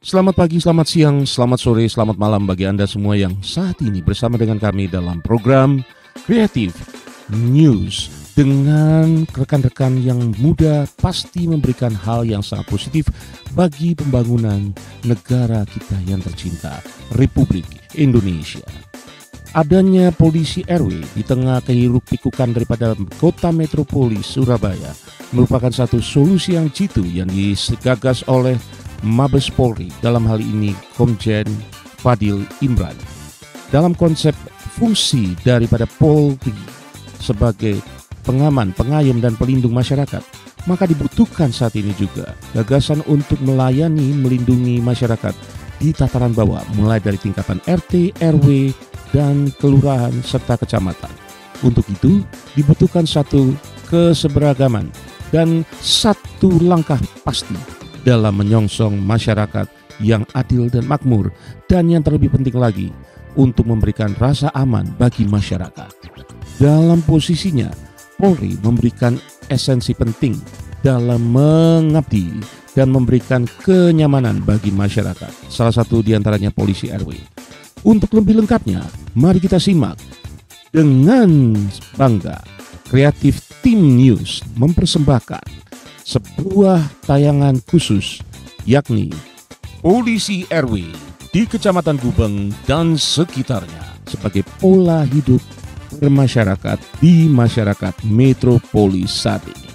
Selamat pagi, selamat siang, selamat sore, selamat malam bagi Anda semua yang saat ini bersama dengan kami dalam program Creative News dengan rekan-rekan yang muda pasti memberikan hal yang sangat positif bagi pembangunan negara kita yang tercinta, Republik Indonesia. Adanya polisi RW di tengah kehiruk-pikukan daripada kota metropolis Surabaya merupakan satu solusi yang jitu yang digagas oleh Mabes Polri, dalam hal ini Komjen Fadil Imran. Dalam konsep fungsi daripada Polri sebagai pengaman, pengayom dan pelindung masyarakat, maka dibutuhkan saat ini juga gagasan untuk melayani, melindungi masyarakat di tataran bawah, mulai dari tingkatan RT, RW, dan kelurahan serta kecamatan. Untuk itu dibutuhkan satu keseberagaman dan satu langkah pasti dalam menyongsong masyarakat yang adil dan makmur, dan yang terlebih penting lagi untuk memberikan rasa aman bagi masyarakat. Dalam posisinya, Polri memberikan esensi penting dalam mengabdi dan memberikan kenyamanan bagi masyarakat. Salah satu diantaranya polisi RW. Untuk lebih lengkapnya, mari kita simak dengan bangga. Creative Team News mempersembahkan sebuah tayangan khusus, yakni Polisi RW di Kecamatan Gubeng dan sekitarnya sebagai pola hidup bermasyarakat di masyarakat metropolis saat ini.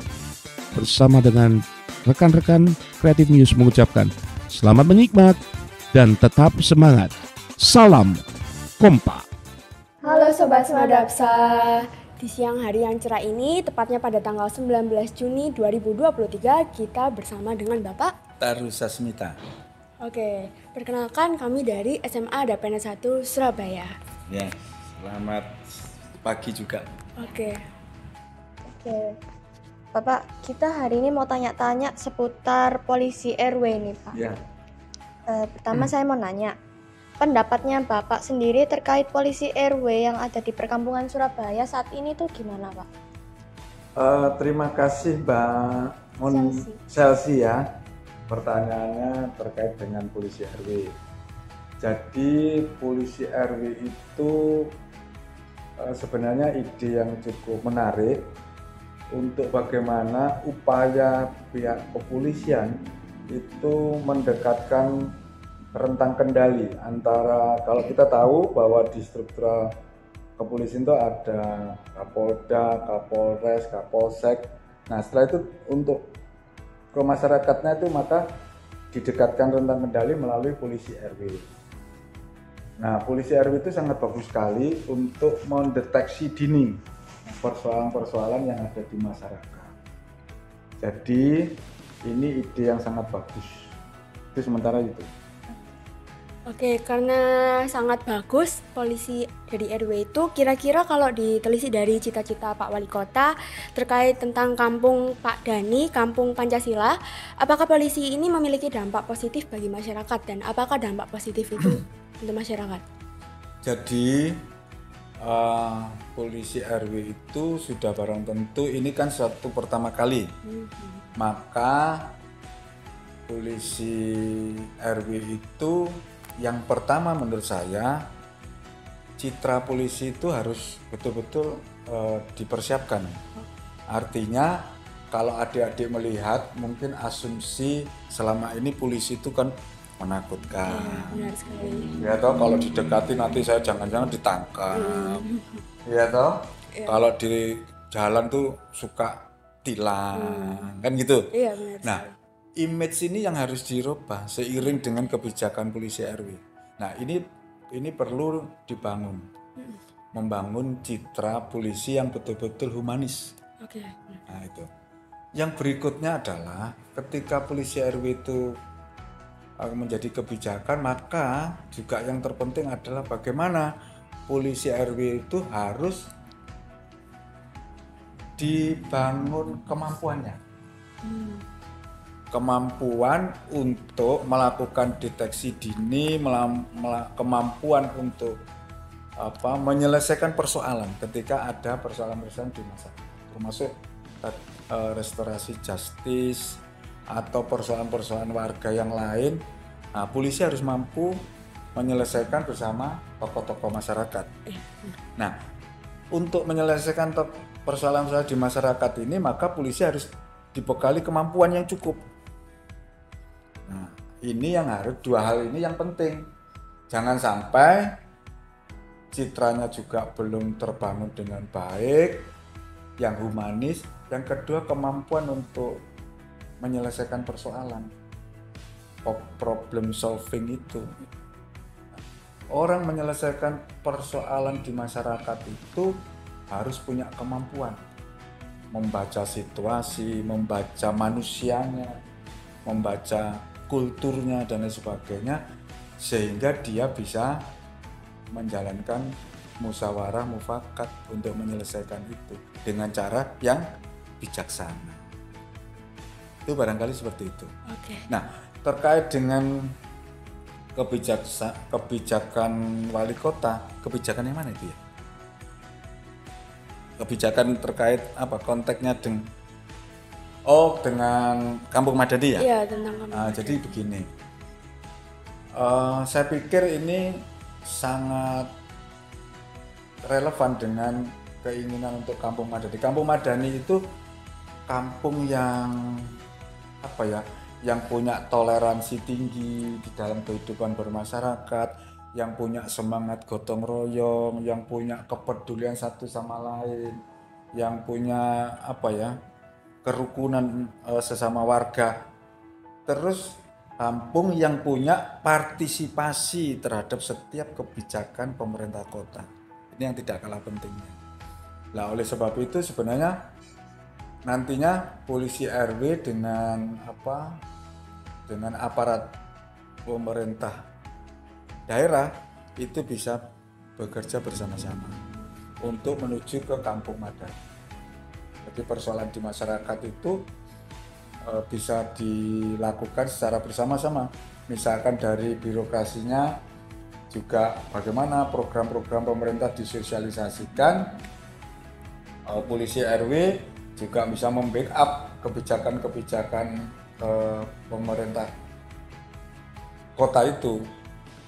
Bersama dengan rekan-rekan Creative News mengucapkan selamat menikmat dan tetap semangat. Salam kompak. Halo Sobat Smadapsa. Di siang hari yang cerah ini, tepatnya pada tanggal 19 Juni 2023, kita bersama dengan Bapak Taru Sasmita. Oke, perkenalkan kami dari SMA Dapena 1 Surabaya. Ya, selamat pagi juga. Oke, Bapak, kita hari ini mau tanya-tanya seputar polisi RW ini, Pak. Ya. Pertama saya mau nanya, pendapatnya Bapak sendiri terkait polisi RW yang ada di perkampungan Surabaya saat ini tuh gimana, Pak? Terima kasih Mbak Selsi ya. Pertanyaannya terkait dengan polisi RW. Jadi polisi RW itu sebenarnya ide yang cukup menarik untuk bagaimana upaya pihak kepolisian itu mendekatkan rentang kendali antara, kalau kita tahu bahwa di struktur kepolisian itu ada Kapolda, Kapolres, Kapolsek. Nah setelah itu untuk ke masyarakatnya itu maka didekatkan rentang kendali melalui polisi RW. Nah polisi RW itu sangat bagus sekali untuk mendeteksi dini persoalan-persoalan yang ada di masyarakat. Jadi ini ide yang sangat bagus. Itu sementara itu. Oke, karena sangat bagus polisi dari RW itu, kira-kira kalau ditelisik dari cita-cita Pak Wali Kota terkait tentang kampung Pak Dani, kampung Pancasila, apakah polisi ini memiliki dampak positif bagi masyarakat dan apakah dampak positif itu untuk masyarakat? Jadi polisi RW itu sudah barang tentu ini kan suatu pertama kali. Maka polisi RW itu yang pertama menurut saya, citra polisi itu harus betul-betul dipersiapkan. Artinya kalau adik-adik melihat mungkin asumsi selama ini polisi itu kan menakutkan. Benar sekali. Ya toh kalau didekati nanti saya jangan-jangan ditangkap. Ya toh kalau di jalan tuh suka tilang kan gitu. Iya benar. Nah image ini yang harus dirubah seiring dengan kebijakan polisi RW. Nah ini perlu dibangun, membangun citra polisi yang betul-betul humanis. Oke. Nah itu. Yang berikutnya adalah ketika polisi RW itu menjadi kebijakan, maka juga yang terpenting adalah bagaimana polisi RW itu harus dibangun kemampuannya. Kemampuan untuk melakukan deteksi dini, kemampuan untuk menyelesaikan persoalan ketika ada persoalan-persoalan di masyarakat, termasuk restorasi justice atau persoalan-persoalan warga yang lain Nah, polisi harus mampu menyelesaikan bersama tokoh-tokoh masyarakat. Nah, untuk menyelesaikan persoalan-persoalan di masyarakat ini, maka polisi harus dibekali kemampuan yang cukup. Nah, ini yang harus, dua hal ini yang penting. Jangan sampai citranya juga belum terbangun dengan baik, yang humanis, yang kedua kemampuan untuk menyelesaikan persoalan. Problem solving itu. Orang menyelesaikan persoalan di masyarakat itu harus punya kemampuan membaca situasi, membaca manusianya, membaca kulturnya dan lain sebagainya, sehingga dia bisa menjalankan musyawarah mufakat untuk menyelesaikan itu dengan cara yang bijaksana. Itu barangkali seperti itu. Nah, terkait dengan kebijakan wali kota, kebijakan yang mana itu ya? Kebijakan terkait apa konteksnya dengan Kampung Madani ya? Iya, tentang Kampung Madani. Jadi begini, saya pikir ini sangat relevan dengan keinginan untuk Kampung Madani. Kampung Madani itu kampung yang apa ya? Yang punya toleransi tinggi di dalam kehidupan bermasyarakat, yang punya semangat gotong royong, yang punya kepedulian satu sama lain, yang punya apa ya, kerukunan sesama warga. Terus kampung yang punya partisipasi terhadap setiap kebijakan pemerintah kota. Ini yang tidak kalah pentingnya. Nah, oleh sebab itu sebenarnya nantinya polisi RW dengan aparat pemerintah daerah itu bisa bekerja bersama-sama untuk menuju ke Kampung Madani. Jadi persoalan di masyarakat itu bisa dilakukan secara bersama-sama. Misalkan dari birokrasinya juga bagaimana program-program pemerintah disosialisasikan, polisi RW juga bisa membackup kebijakan-kebijakan pemerintah kota itu,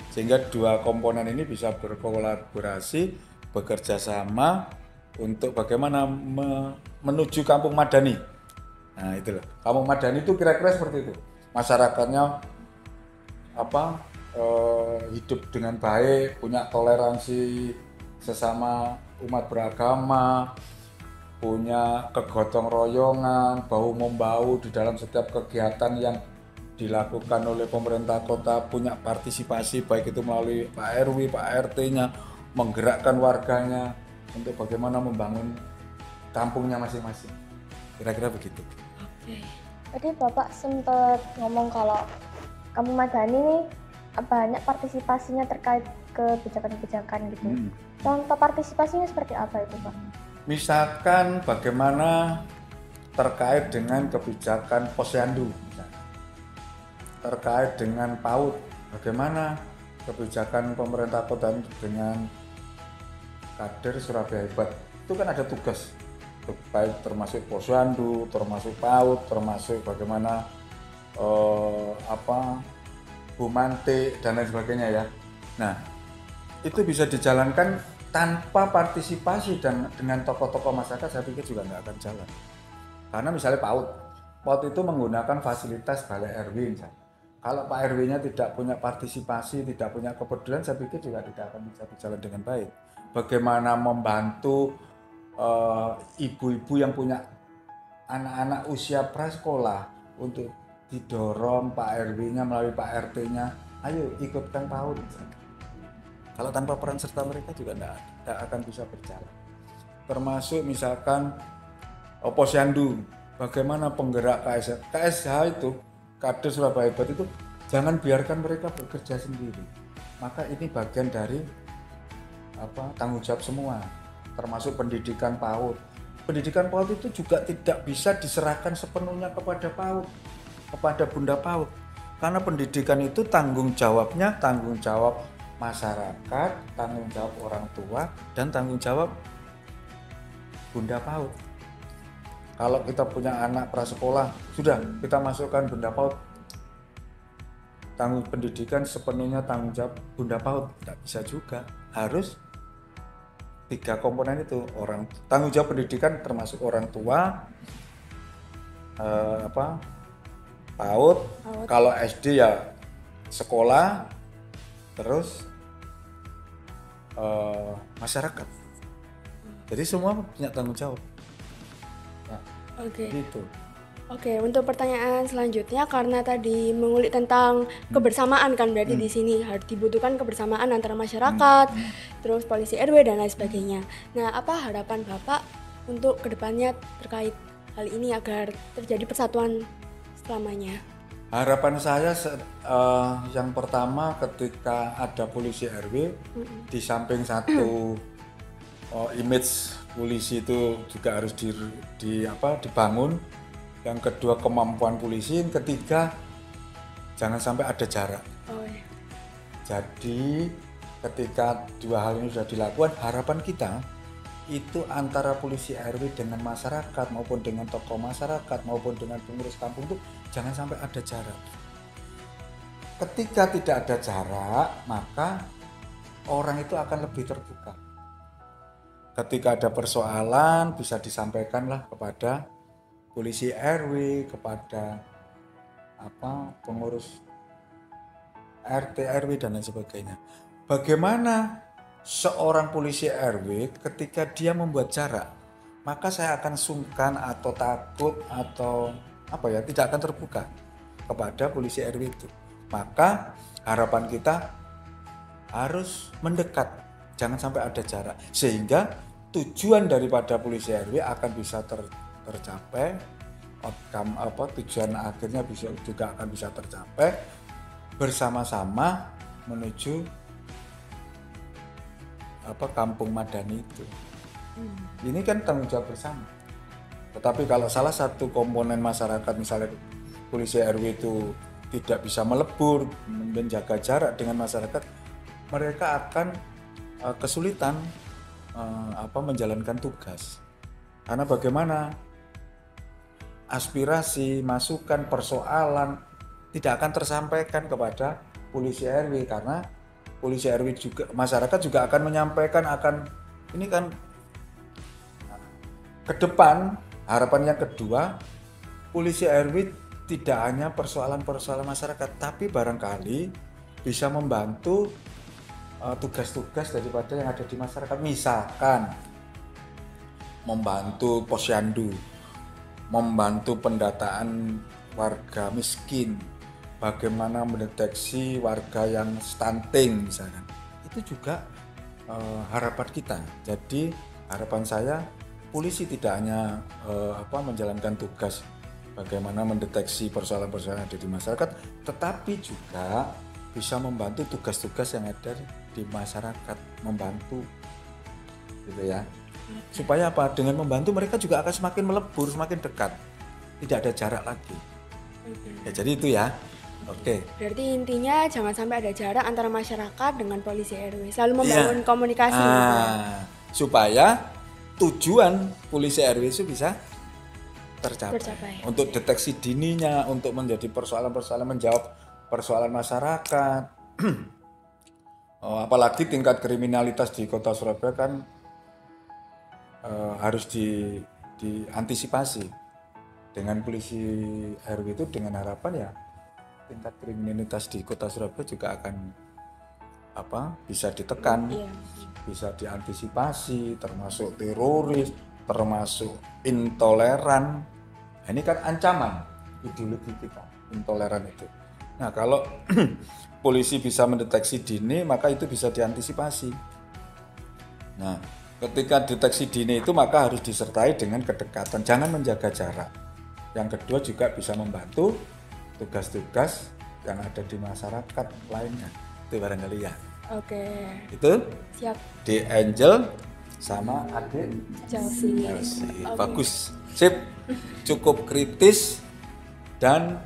sehingga dua komponen ini bisa berkolaborasi, bekerja sama untuk bagaimana menuju Kampung Madani. Nah, itu loh. Kampung Madani itu kira-kira seperti itu. Masyarakatnya hidup dengan baik, punya toleransi sesama umat beragama, punya kegotong royongan, bahu membahu di dalam setiap kegiatan yang dilakukan oleh pemerintah kota, punya partisipasi baik itu melalui Pak RW, Pak RT-nya, menggerakkan warganya untuk bagaimana membangun kampungnya masing-masing. Kira-kira begitu. Tadi Bapak sempat ngomong kalau Kampung Madani ini banyak partisipasinya terkait kebijakan-kebijakan gitu. Contoh partisipasinya seperti apa itu, Pak? Misalkan bagaimana terkait dengan kebijakan posyandu, terkait dengan PAUD, bagaimana kebijakan pemerintah kota dengan kader Surabaya Hebat. Itu kan ada tugas, baik termasuk posyandu, termasuk PAUD, termasuk bagaimana Bumante dan lain sebagainya ya. Nah, itu bisa dijalankan tanpa partisipasi dan dengan tokoh-tokoh masyarakat, saya pikir juga nggak akan jalan. Karena misalnya PAUD itu menggunakan fasilitas balai RW misalnya. Kalau Pak RW-nya tidak punya partisipasi, tidak punya kepedulian, saya pikir juga tidak akan bisa berjalan dengan baik. Bagaimana membantu ibu-ibu yang punya anak-anak usia prasekolah untuk didorong Pak RW-nya melalui Pak RT-nya, ayo ikutkan PAUD misalnya. Kalau tanpa peran serta mereka juga tidak akan bisa berjalan. Termasuk misalkan posyandu, bagaimana penggerak KSH itu, kader Surabaya Hebat itu, jangan biarkan mereka bekerja sendiri. Maka ini bagian dari tanggung jawab semua, termasuk pendidikan PAUD. Pendidikan PAUD itu juga tidak bisa diserahkan sepenuhnya kepada PAUD, kepada Bunda PAUD. Karena pendidikan itu tanggung jawab masyarakat, tanggung jawab orang tua, dan tanggung jawab Bunda PAUD. Kalau kita punya anak prasekolah, sudah kita masukkan Bunda PAUD. tanggung pendidikan sepenuhnya tanggung jawab Bunda PAUD, tidak bisa juga. Harus 3 komponen itu, tanggung jawab pendidikan termasuk orang tua, PAUD, kalau SD ya sekolah, terus masyarakat. Jadi semua punya tanggung jawab. Nah, gitu. Oke, untuk pertanyaan selanjutnya, karena tadi mengulik tentang kebersamaan kan, berarti di sini harus dibutuhkan kebersamaan antara masyarakat, terus polisi RW dan lain sebagainya. Nah, apa harapan Bapak untuk kedepannya terkait hal ini agar terjadi persatuan selamanya? Harapan saya yang pertama, ketika ada polisi RW, di samping satu image polisi itu juga harus dibangun. Yang kedua, kemampuan polisi. Yang ketiga, jangan sampai ada jarak. Jadi ketika 2 hal ini sudah dilakukan, harapan kita itu antara polisi RW dengan masyarakat maupun dengan tokoh masyarakat maupun dengan pengurus kampung itu jangan sampai ada jarak. Ketika tidak ada jarak, maka orang itu akan lebih terbuka. Ketika ada persoalan, bisa disampaikanlah kepada polisi RW, kepada pengurus RT RW dan lain sebagainya. Bagaimana seorang polisi RW ketika dia membuat jarak, maka saya akan sungkan atau takut atau tidak akan terbuka kepada polisi RW itu. Maka harapan kita harus mendekat, jangan sampai ada jarak, sehingga tujuan daripada polisi RW akan bisa tercapai, tujuan akhirnya juga akan bisa tercapai bersama-sama menuju kampung madani itu. Ini kan tanggung jawab bersama. Tetapi kalau salah satu komponen masyarakat, misalnya polisi RW itu tidak bisa melebur, menjaga jarak dengan masyarakat, mereka akan kesulitan menjalankan tugas. Karena bagaimana aspirasi, masukan, persoalan tidak akan tersampaikan kepada polisi RW, karena polisi RW juga, masyarakat juga akan menyampaikan, ini kan ke depan. Harapan yang kedua, polisi RW tidak hanya persoalan-persoalan masyarakat, tapi barangkali bisa membantu tugas-tugas daripada yang ada di masyarakat. Misalkan membantu posyandu, membantu pendataan warga miskin, bagaimana mendeteksi warga yang stunting misalkan. Itu juga harapan kita. Jadi harapan saya, polisi tidak hanya menjalankan tugas bagaimana mendeteksi persoalan-persoalan yang ada di masyarakat, tetapi juga bisa membantu tugas-tugas yang ada di masyarakat, membantu gitu ya. Supaya dengan membantu mereka juga akan semakin melebur, semakin dekat, tidak ada jarak lagi. Ya, jadi itu ya. Oke. Berarti intinya jangan sampai ada jarak antara masyarakat dengan polisi RW, selalu membangun komunikasi supaya tujuan polisi RW itu bisa tercapai. Untuk deteksi dininya, untuk menjadi persoalan-persoalan, menjawab persoalan masyarakat. Apalagi tingkat kriminalitas di Kota Surabaya kan harus diantisipasi. Dengan polisi RW itu, dengan harapan ya tingkat kriminalitas di Kota Surabaya juga akan bisa ditekan, bisa diantisipasi, termasuk teroris, termasuk intoleran. Ini kan ancaman ideologi kita, intoleran itu. Nah, kalau polisi bisa mendeteksi dini, maka itu bisa diantisipasi. Nah, ketika deteksi dini itu maka harus disertai dengan kedekatan, jangan menjaga jarak. Yang kedua juga bisa membantu tugas-tugas yang ada di masyarakat lainnya. Itu barangkali ya. Oke. Itu siap. Di Angel sama adik Chelsea. Okay. Bagus. Sip. Cukup kritis dan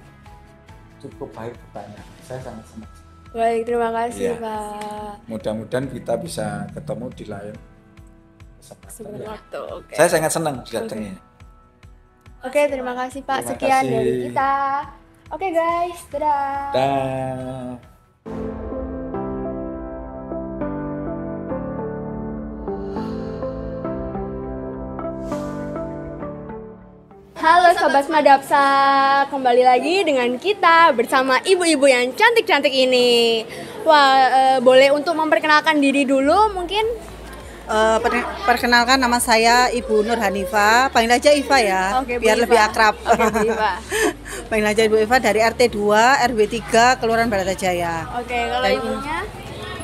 cukup baik pertanyaan. Saya sangat senang. Baik, terima kasih ya, Pak. Mudah-mudahan kita bisa ketemu di lain kesempatan. Waktu. Okay. Saya sangat senang datangnya. Oke, terima kasih Pak. Sekian dari kita. Oke guys, dadah. Dah. Halo Sobat Madapsa, kembali lagi dengan kita bersama ibu-ibu yang cantik-cantik ini. Wah, boleh untuk memperkenalkan diri dulu mungkin? Perkenalkan, nama saya Ibu Nur Hanifah, panggil aja Iva ya, Oke, Bu biar Iva. lebih akrab. Oke, Bu Iva. Panggil aja Ibu Iva dari RT 2 RW 3 Kelurahan Baratajaya. Oke, kalau Dan ibunya?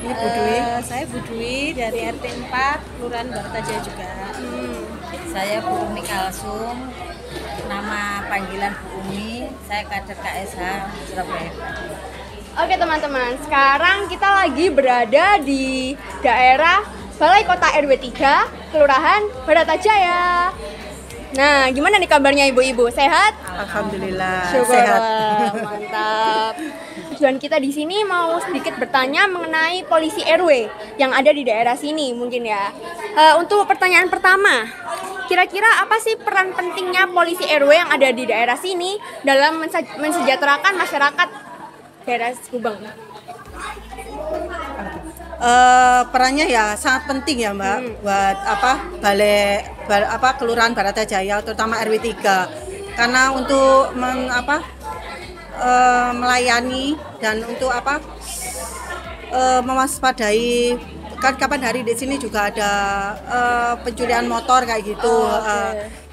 Ini Bu Dwi. Saya Bu Dwi dari RT 4 Kelurahan Baratajaya juga. Saya Bu Umi Kalsum, nama panggilan Bu Umi, saya kader KSH Surabaya. Oke teman-teman, sekarang kita lagi berada di daerah Balai Kota RW 3 Kelurahan Baratajaya. Nah, gimana nih kabarnya ibu-ibu? Sehat? Alhamdulillah sehat. Syukurlah, mantap. Tujuan kita di sini mau sedikit bertanya mengenai polisi RW yang ada di daerah sini mungkin ya. Untuk pertanyaan pertama, kira-kira apa sih peran pentingnya polisi RW yang ada di daerah sini dalam mensejahterakan masyarakat daerah Subang? Perannya ya sangat penting ya Mbak, buat Kelurahan Baratajaya, terutama RW 3, karena untuk melayani dan untuk mewaspadai, kan kapan hari di sini juga ada pencurian motor kayak gitu.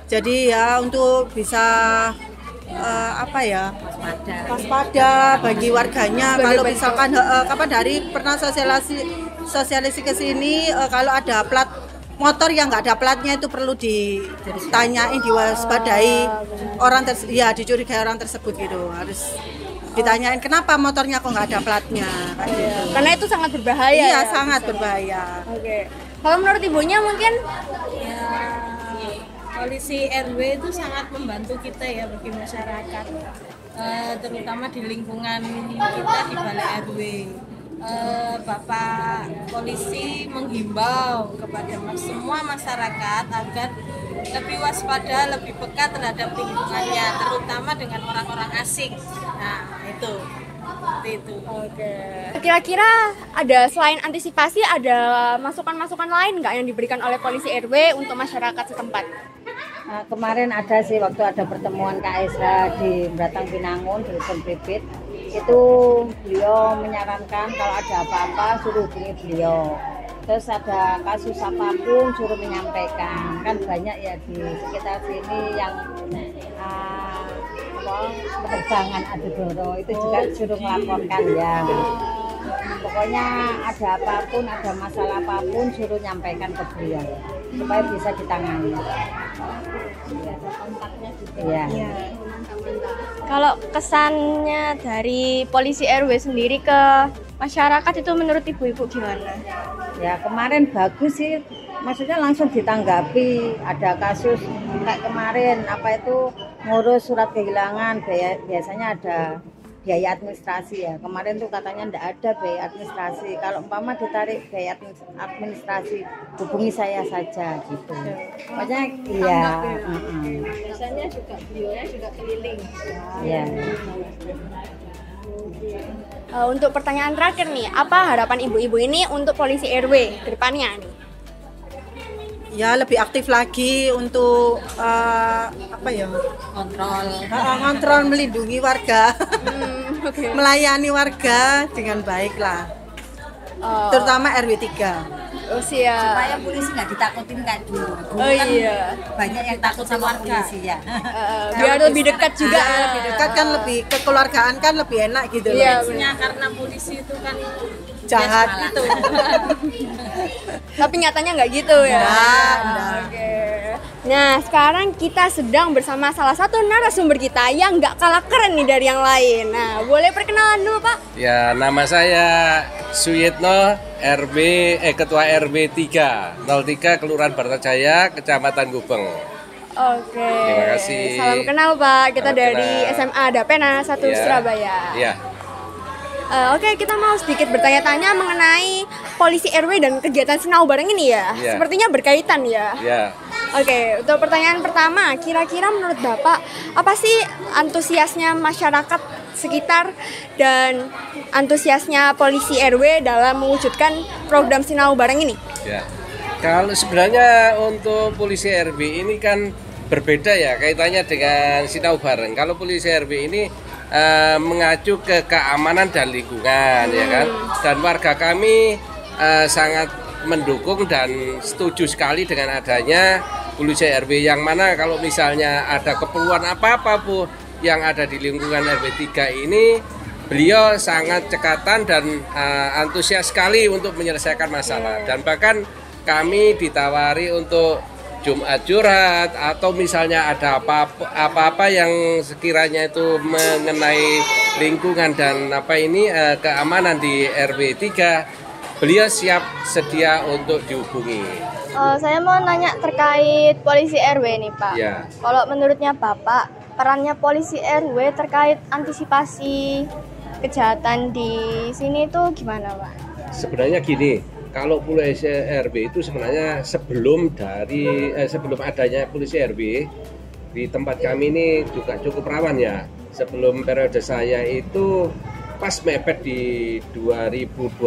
Jadi ya untuk bisa waspada bagi warganya. Kalau misalkan kapan hari pernah sosialisasi ke sini, kalau ada plat motor yang nggak ada platnya itu perlu ditanyain, diwaspadai dicurigai orang tersebut gitu, harus ditanyain kenapa motornya kok nggak ada platnya gitu. Karena itu sangat berbahaya. Iya, ya? sangat berbahaya. Oke. Kalau menurut ibunya mungkin? Ya, polisi RW itu sangat membantu kita ya bagi masyarakat, terutama di lingkungan kita di Balai RW. Bapak polisi menghimbau kepada semua masyarakat agar lebih waspada, lebih peka terhadap lingkungannya, terutama dengan orang-orang asing. Nah, itu. Seperti itu. Oke. Kira-kira ada selain antisipasi, ada masukan-masukan lain nggak yang diberikan oleh polisi RW untuk masyarakat setempat? Nah, kemarin ada sih waktu ada pertemuan KSH di Batang Pinangun di Dusun Bibit, itu beliau menyarankan kalau ada apa-apa suruh hubungi beliau. Terus ada kasus apapun suruh menyampaikan. Kan banyak ya di sekitar sini yang penerbangan Adodoro itu juga suruh melaporkan ya. Pokoknya ada apapun, ada masalah apapun suruh nyampaikan ke beliau supaya bisa ditangani. Ya. Kalau kesannya dari polisi RW sendiri ke masyarakat itu menurut ibu-ibu gimana? Ya kemarin bagus sih, maksudnya langsung ditanggapi. Ada kasus kayak kemarin ngurus surat kehilangan, biasanya ada biaya administrasi ya. Kemarin tuh katanya enggak ada biaya administrasi. Kalau umpama ditarik biaya administrasi, hubungi saya saja gitu. Makanya iya. Biasanya juga beliaunya juga keliling. Iya. Untuk pertanyaan terakhir nih, apa harapan ibu-ibu ini untuk polisi RW ke depannya nih? Ya lebih aktif lagi untuk kontrol melindungi warga, melayani warga dengan baik lah, terutama RW 3. Oh siap. Supaya polisi nggak ditakutin kayak dulu. Oh iya. Banyak yang takut sama polisi ya. Biar lebih dekat juga. Lebih dekat kan, lebih kekeluargaan kan lebih enak gitu loh. Iya. Karena polisi itu kan Jahat itu. Tapi nyatanya nggak gitu ya. Enggak. Oke. Nah sekarang kita sedang bersama salah satu narasumber kita yang nggak kalah keren nih dari yang lain. Nah boleh perkenalan dulu Pak? Ya, nama saya Suyitno, Ketua RW 3 03 Kelurahan Baratajaya, Kecamatan Gubeng. Oke. Terima kasih. Salam kenal Pak. Kita Salam dari kenal. SMA Dapena 1 Ya. Surabaya. Iya. Oke, kita mau sedikit bertanya-tanya mengenai polisi RW dan kegiatan sinau bareng ini ya. Iya. Sepertinya berkaitan ya. Ya. Oke, untuk pertanyaan pertama, kira-kira menurut Bapak apa sih antusiasnya masyarakat sekitar dan antusiasnya polisi RW dalam mewujudkan program Sinau Bareng ini? Ya, kalau sebenarnya untuk polisi RW ini kan berbeda ya kaitannya dengan Sinau Bareng. Kalau polisi RW ini mengacu ke keamanan dan lingkungan, ya kan. Dan warga kami sangat mendukung dan setuju sekali dengan adanya polisi RW, yang mana kalau misalnya ada keperluan apa-apa Bu yang ada di lingkungan RW 3 ini, beliau sangat cekatan dan antusias sekali untuk menyelesaikan masalah. Dan bahkan kami ditawari untuk Jumat curhat, atau misalnya ada apa-apa yang sekiranya itu mengenai lingkungan dan keamanan di RW 3, beliau siap sedia untuk dihubungi. Saya mau nanya terkait polisi RW nih Pak. Ya. Kalau menurutnya Bapak, perannya polisi RW terkait antisipasi kejahatan di sini itu gimana Pak? Sebenarnya gini, kalau polisi RW itu sebenarnya sebelum adanya polisi RW di tempat kami ini juga cukup rawan ya. Sebelum periode saya itu pas mepet di 2022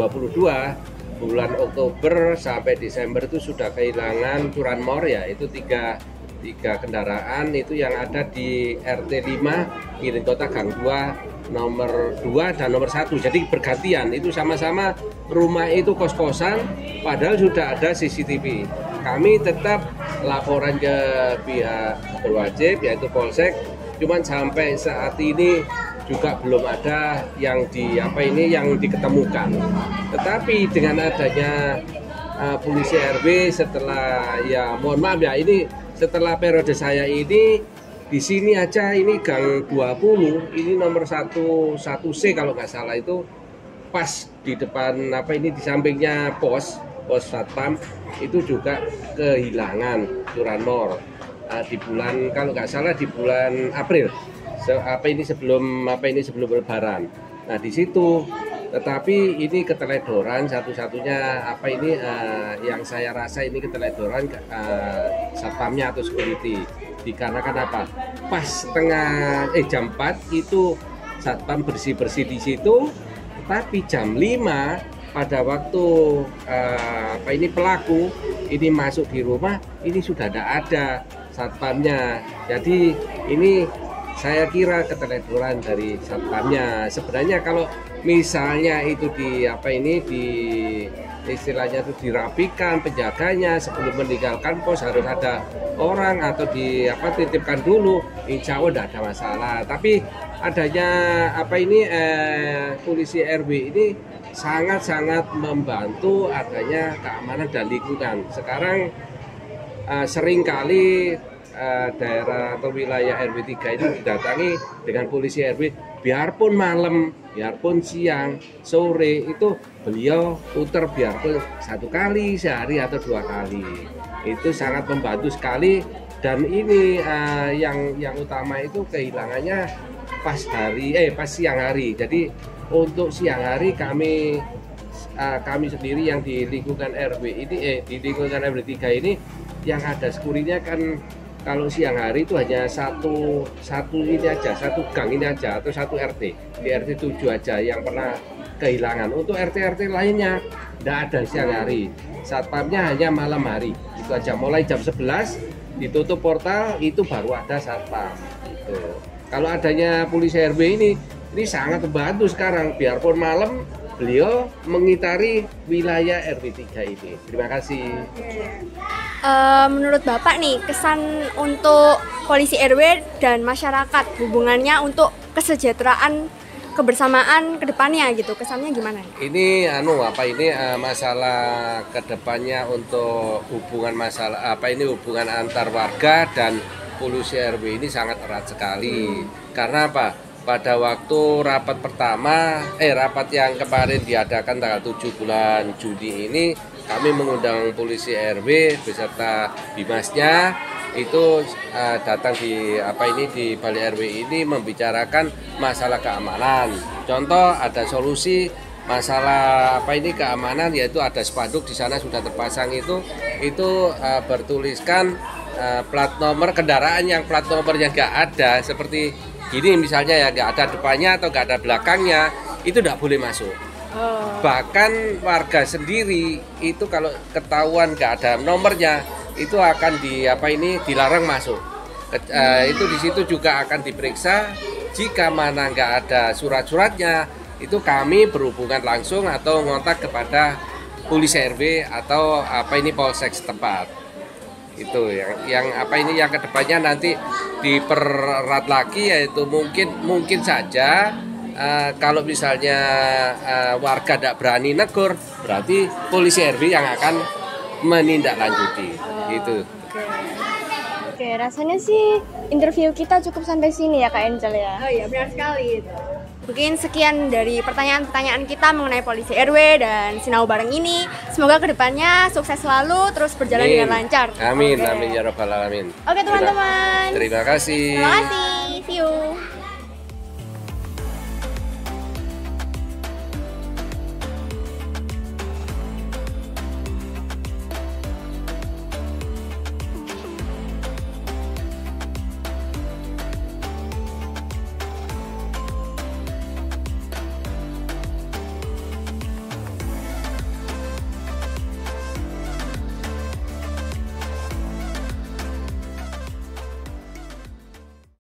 bulan Oktober sampai Desember itu sudah kehilangan curanmor ya, itu tiga kendaraan itu yang ada di RT 5 Ngiring Kota Gang 2 nomor 2 dan nomor 1. Jadi bergantian, itu sama-sama rumah itu kos-kosan padahal sudah ada CCTV. Kami tetap laporan ke pihak berwajib yaitu Polsek, cuman sampai saat ini juga belum ada yang diketemukan. Tetapi dengan adanya polisi RW setelah setelah periode saya ini di sini aja, ini Gang 20, ini nomor 1C kalau nggak salah, itu pas di depan di sampingnya pos Satpam itu juga kehilangan curanmor di bulan, kalau nggak salah di bulan April. Sebelum Lebaran. Nah di situ, tetapi ini keteledoran satu-satunya yang saya rasa ini keteledoran satpamnya atau security. Dikarenakan apa? Pas jam 4 itu satpam bersih-bersih di situ, tapi jam 5 pada waktu pelaku ini masuk di rumah, ini sudah tidak ada satpamnya. Jadi ini saya kira keteledoran dari satpamnya. Sebenarnya kalau misalnya itu istilahnya itu dirapikan penjaganya sebelum meninggalkan pos, harus ada orang atau titipkan dulu, insya Allah tidak ada masalah. Tapi adanya polisi RW ini sangat-sangat membantu adanya keamanan dan lingkungan. Sekarang seringkali daerah atau wilayah RW 3 itu didatangi dengan polisi RW, biarpun malam, biarpun siang, sore, itu beliau putar biarpun 1 kali sehari atau 2 kali. Itu sangat membantu sekali. Dan ini yang utama itu kehilangannya pas siang hari. Jadi untuk siang hari kami sendiri yang di lingkungan RW ini di lingkungan RW 3 ini yang ada sekurinya kan, kalau siang hari itu hanya satu gang ini aja, atau satu RT, di RT 7 aja yang pernah kehilangan. Untuk RT-RT lainnya tidak ada siang hari, satpamnya hanya malam hari, itu aja. Mulai jam 11 ditutup portal, itu baru ada satpam gitu. Kalau adanya polisi RW ini sangat membantu sekarang, biarpun malam beliau mengitari wilayah RW 3 ini. Terima kasih. Menurut Bapak nih, kesan untuk polisi RW dan masyarakat, hubungannya untuk kesejahteraan kebersamaan kedepannya gitu, kesannya gimana? Ini masalah kedepannya untuk hubungan hubungan antar warga dan polisi RW ini sangat erat sekali. Karena apa? Pada waktu rapat yang kemarin diadakan tanggal 7 bulan Juni ini, kami mengundang polisi RW beserta bimasnya itu datang di Balai RW ini membicarakan masalah keamanan. Contoh, ada solusi masalah keamanan, yaitu ada spanduk di sana sudah terpasang itu bertuliskan plat nomor kendaraan yang plat nomornya nggak ada, seperti gini misalnya ya, nggak ada depannya atau nggak ada belakangnya, itu tidak boleh masuk. Bahkan warga sendiri itu kalau ketahuan nggak ada nomornya, itu akan dilarang masuk. Itu di situ juga akan diperiksa. Jika mana nggak ada surat-suratnya, itu kami berhubungan langsung atau ngontak kepada polisi RW atau polsek setempat. Itu yang kedepannya nanti dipererat lagi, yaitu mungkin saja kalau misalnya warga tidak berani negur, berarti polisi RW yang akan menindaklanjuti. Gitu. Oke, rasanya sih interview kita cukup sampai sini ya Kak Angel ya. Oh iya, benar sekali. Mungkin sekian dari pertanyaan-pertanyaan kita mengenai polisi RW dan Sinau Bareng ini. Semoga kedepannya sukses selalu, terus berjalan dengan lancar. Amin, amin ya rabbal alamin. Oke teman-teman. Terima kasih. Terima kasih. See you.